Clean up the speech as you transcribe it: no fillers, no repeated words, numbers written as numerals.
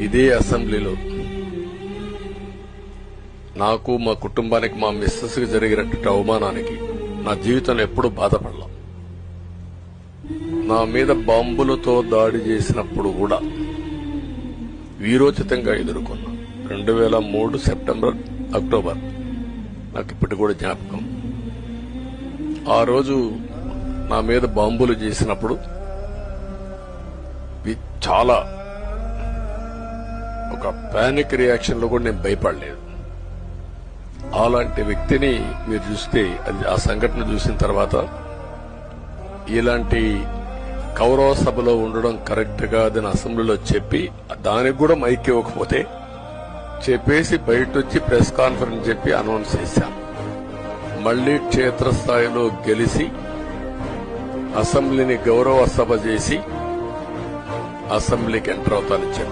ఇదే అసెంబ్లీలో నాకు, మా కుటుంబానికి, మా మిస్సెస్ కి జరిగినటువంటి అవమానానికి నా జీవితంలో ఎప్పుడూ బాధపడలా. నా మీద బాంబులతో దాడి చేసినప్పుడు కూడా వీరోచితంగా ఎదుర్కొన్నా. 2003 సెప్టెంబర్, అక్టోబర్ నాకు ఇప్పటి కూడా జ్ఞాపకం. ఆ రోజు నా మీద బాంబులు చేసినప్పుడు చాలా ఒక పానిక్ రియాక్షన్ లో కూడా నేను భయపడలేదు. అలాంటి వ్యక్తిని మీరు చూస్తే, ఆ సంఘటన చూసిన తర్వాత ఇలాంటి కౌరవ సభలో ఉండడం కరెక్ట్ కాదని అసెంబ్లీలో చెప్పి, దానికి కూడా మైక్ ఇవ్వకపోతే చెప్పేసి బయట వచ్చి ప్రెస్ కాన్ఫరెన్స్ చెప్పి అనౌన్స్ చేశాను. మళ్లీ క్షేత్రస్థాయిలో గెలిచి అసెంబ్లీని గౌరవ సభ చేసి అసెంబ్లీకి ఎంటర్ అవుతానని చెప్పాను.